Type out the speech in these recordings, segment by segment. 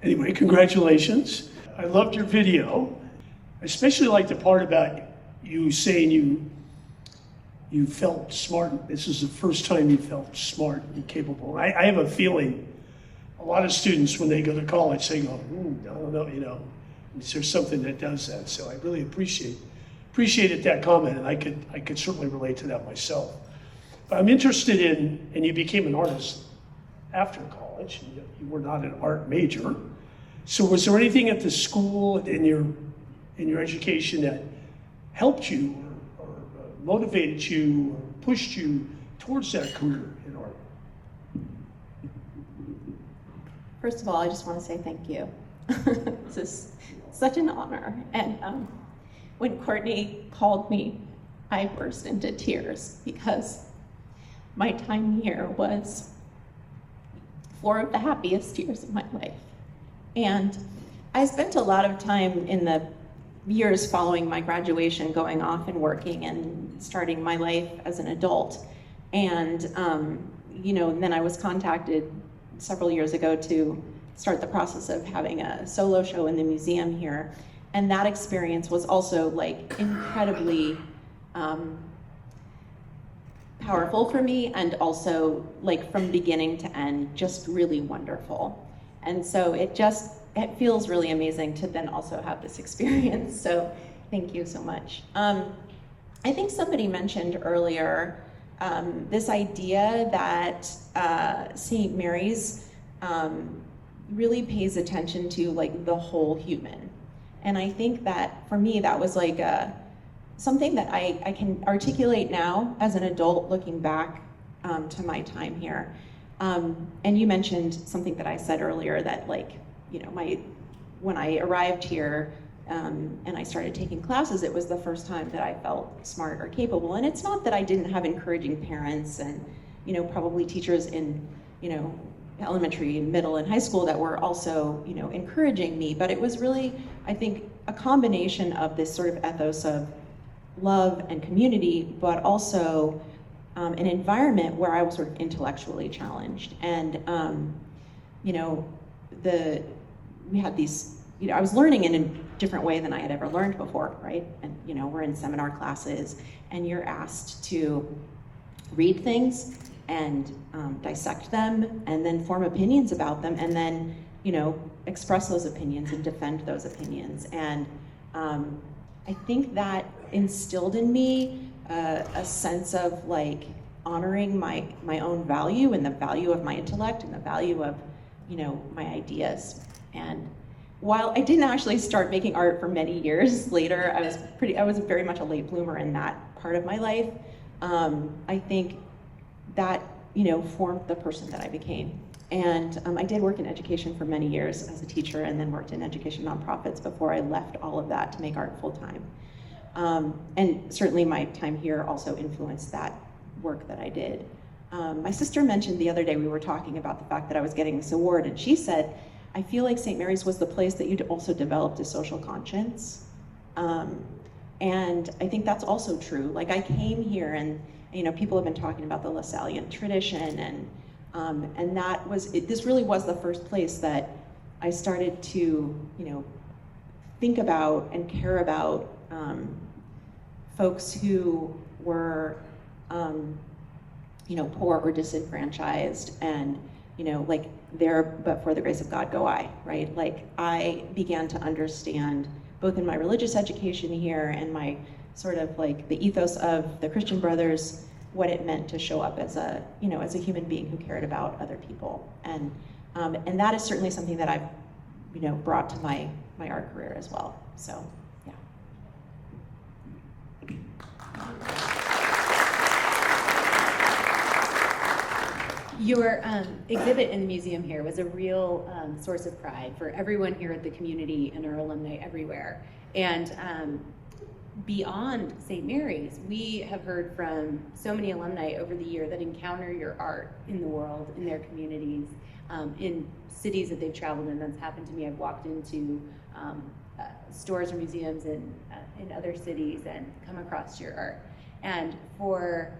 Anyway, congratulations. I loved your video. I especially liked the part about you saying you felt smart. This is the first time you felt smart and capable. I have a feeling a lot of students, when they go to college, they go, I don't know, there's something that does that. So I really appreciated that comment, and I could certainly relate to that myself. But I'm interested in, and you became an artist after college. You were not an art major. So was there anything at the school in your education that helped you or motivated you or pushed you towards that career in art? First of all, I just want to say thank you. This is such an honor. And when Courtney called me, I burst into tears because my time here was 4 of the happiest years of my life. And I spent a lot of time in the years following my graduation going off and working and starting my life as an adult. And then I was contacted several years ago to start the process of having a solo show in the museum here. And that experience was also like incredibly powerful for me, and also like from beginning to end, just really wonderful. And so it feels really amazing to then also have this experience. So thank you so much. I think somebody mentioned earlier this idea that St. Mary's really pays attention to like the whole human. And I think that for me, that was like something that I can articulate now as an adult looking back to my time here. And you mentioned something that I said earlier that when I arrived here and I started taking classes, it was the first time that I felt smart or capable. And it's not that I didn't have encouraging parents and, probably teachers in, elementary, middle, and high school that were also, encouraging me. But it was really, I think, a combination of this sort of ethos of love and community, but also an environment where I was sort of intellectually challenged. And, we had these, I was learning in a different way than I had ever learned before, right? And, we're in seminar classes and you're asked to read things and dissect them and then form opinions about them and then, express those opinions and defend those opinions. And I think that instilled in me a sense of like honoring my own value and the value of my intellect and the value of, my ideas. And while I didn't actually start making art for many years later, I was very much a late bloomer in that part of my life. I think that, formed the person that I became. And I did work in education for many years as a teacher and then worked in education nonprofits before I left all of that to make art full time. And certainly my time here also influenced that work that I did. My sister mentioned the other day, we were talking about the fact that I was getting this award, and she said, I feel like St. Mary's was the place that you'd also developed a social conscience. And I think that's also true. Like I came here and, people have been talking about the Lasallian tradition and that was, this really was the first place that I started to, think about and care about folks who were, poor or disenfranchised and, like there, but for the grace of God go I, right? Like I began to understand both in my religious education here and my sort of like the ethos of the Christian Brothers, what it meant to show up as a, as a human being who cared about other people. And that is certainly something that I've, brought to my art career as well. So, yeah. Your exhibit in the museum here was a real source of pride for everyone here at the community and our alumni everywhere. And beyond St. Mary's, we have heard from so many alumni over the year that encounter your art in the world, in their communities, in cities that they've traveled in. That's happened to me. I've walked into stores or museums in other cities and come across your art. And for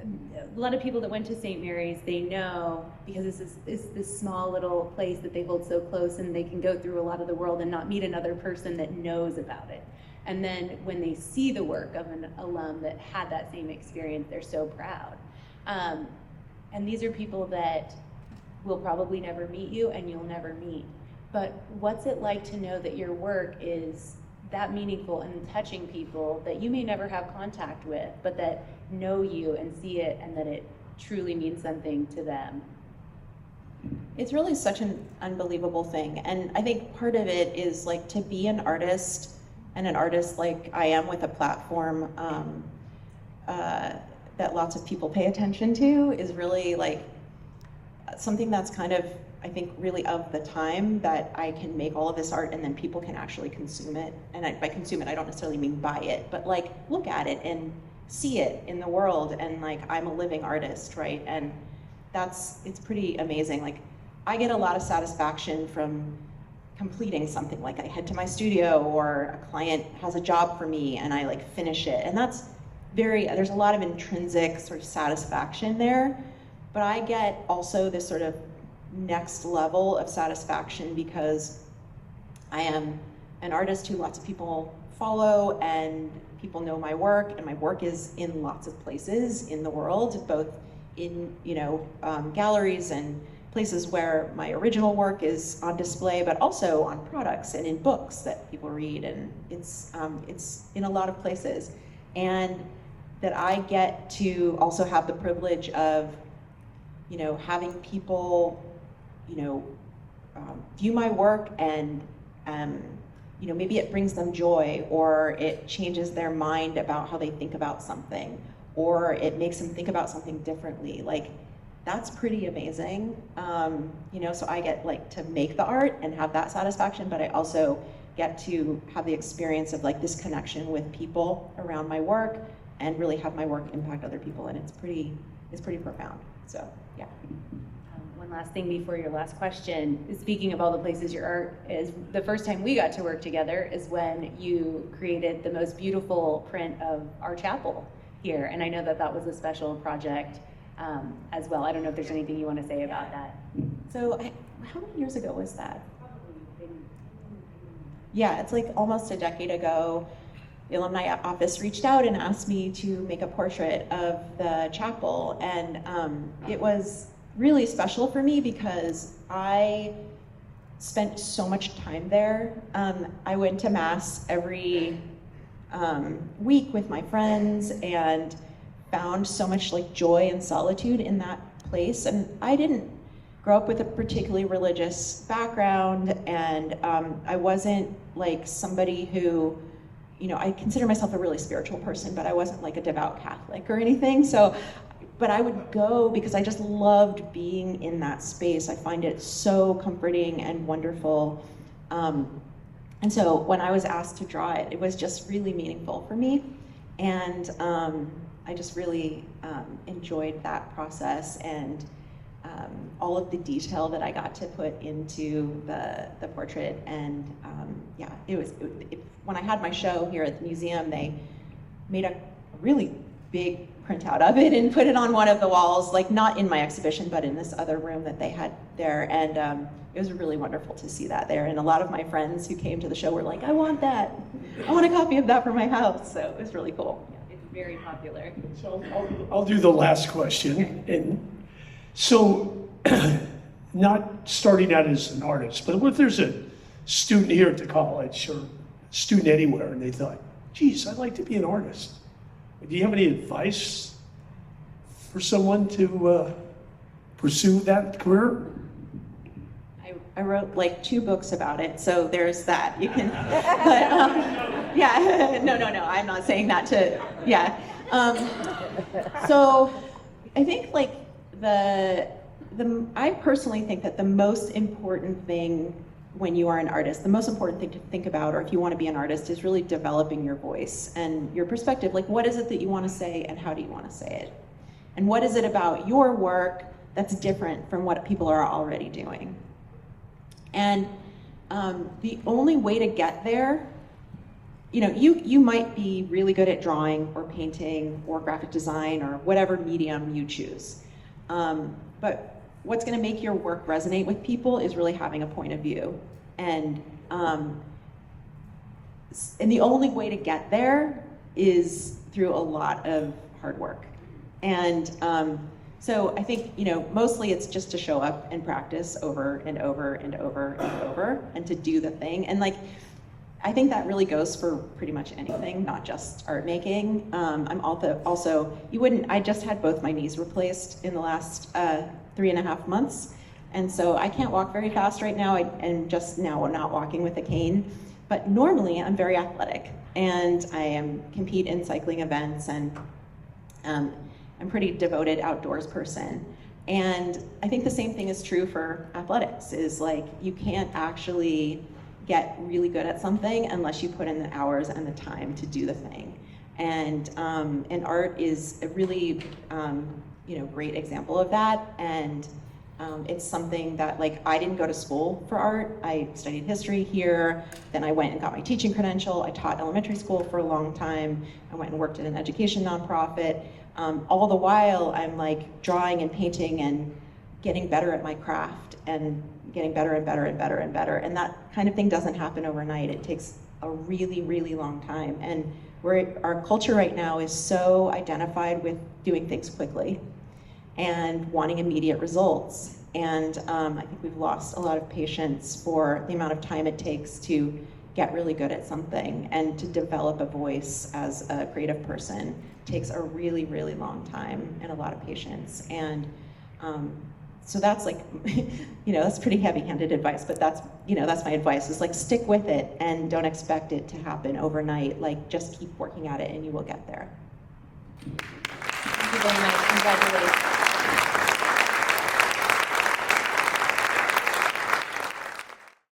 a lot of people that went to St. Mary's, they know, because this is this small little place that they hold so close, and they can go through a lot of the world and not meet another person that knows about it. And then when they see the work of an alum that had that same experience, they're so proud. And these are people that will probably never meet you and you'll never meet. But what's it like to know that your work is that meaningful and touching people that you may never have contact with, but that know you and see it, and that it truly means something to them? It's really such an unbelievable thing. And I think part of it is like to be an artist, and an artist like I am with a platform that lots of people pay attention to, is really like something that's kind of, I think, really of the time, that I can make all of this art and then people can actually consume it. And by consume it, I don't necessarily mean buy it, but like look at it and see it in the world, and like I'm a living artist, right? And it's pretty amazing. Like I get a lot of satisfaction from completing something. Like I head to my studio, or a client has a job for me and I like finish it, and there's a lot of intrinsic sort of satisfaction there. But I get also this sort of next level of satisfaction because I am an artist who lots of people follow, and people know my work, and my work is in lots of places in the world, both in galleries and places where my original work is on display, but also on products and in books that people read, and it's in a lot of places. And that I get to also have the privilege of having people view my work, and maybe it brings them joy, or it changes their mind about how they think about something, or it makes them think about something differently. Like that's pretty amazing. So I get like to make the art and have that satisfaction, but I also get to have the experience of like this connection with people around my work, and really have my work impact other people, and it's pretty profound. So yeah. One last thing before your last question. Speaking of all the places your art is, the first time we got to work together is when you created the most beautiful print of our chapel here, and I know that was a special project as well. I don't know if there's anything you want to say about that. So how many years ago was that? Yeah, it's like almost a decade ago. The alumni office reached out and asked me to make a portrait of the chapel, and it was really special for me because I spent so much time there. I went to Mass every week with my friends and found so much like joy and solitude in that place. And I didn't grow up with a particularly religious background, and I wasn't like somebody who, I consider myself a really spiritual person, but I wasn't like a devout Catholic or anything. But I would go because I just loved being in that space. I find it so comforting and wonderful. And so when I was asked to draw it, it was just really meaningful for me. And I just really enjoyed that process, and all of the detail that I got to put into the portrait. And when I had my show here at the museum, they made a really big printout of it and put it on one of the walls, like not in my exhibition, but in this other room that they had there. And it was really wonderful to see that there. And a lot of my friends who came to the show were like, I want that. I want a copy of that for my house. So it was really cool. Yeah, it's very popular. So I'll do the last question. And so, not starting out as an artist, but what if there's a student here at the college, or a student anywhere, and they thought, geez, I'd like to be an artist. Do you have any advice for someone to pursue that career? I wrote like 2 books about it, so there's that. You can, but yeah, no, I'm not saying that to, yeah. So I think like I personally think that the most important thing when you are an artist, the most important thing to think about, or if you want to be an artist, is really developing your voice and your perspective. Like, what is it that you want to say, and how do you want to say it? And what is it about your work that's different from what people are already doing? And the only way to get there you might be really good at drawing or painting or graphic design or whatever medium you choose. But what's going to make your work resonate with people is really having a point of view. And the only way to get there is through a lot of hard work. And so I think, mostly it's just to show up and practice over and over and over and over and to do the thing. And I think that really goes for pretty much anything, not just art making. I'm also, I just had both my knees replaced in the last 3.5 months. And so I can't walk very fast right now. I'm just now not walking with a cane. But normally I'm very athletic, and I compete in cycling events, and I'm a pretty devoted outdoors person. And I think the same thing is true for athletics, is you can't actually get really good at something unless you put in the hours and the time to do the thing. And art is a really great example of that. And it's something that I didn't go to school for art. I studied history here, then I went and got my teaching credential. I taught elementary school for a long time. I went and worked at an education nonprofit. All the while I'm drawing and painting and getting better at my craft and getting better and better and better and better. And that kind of thing doesn't happen overnight. It takes a really, really long time. And our culture right now is so identified with doing things quickly and wanting immediate results. And I think we've lost a lot of patience for the amount of time it takes to get really good at something, and to develop a voice as a creative person takes a really, really long time and a lot of patience. And so that's that's pretty heavy-handed advice, but that's my advice, is stick with it and don't expect it to happen overnight. Just keep working at it and you will get there. Thank you very much. Congratulations.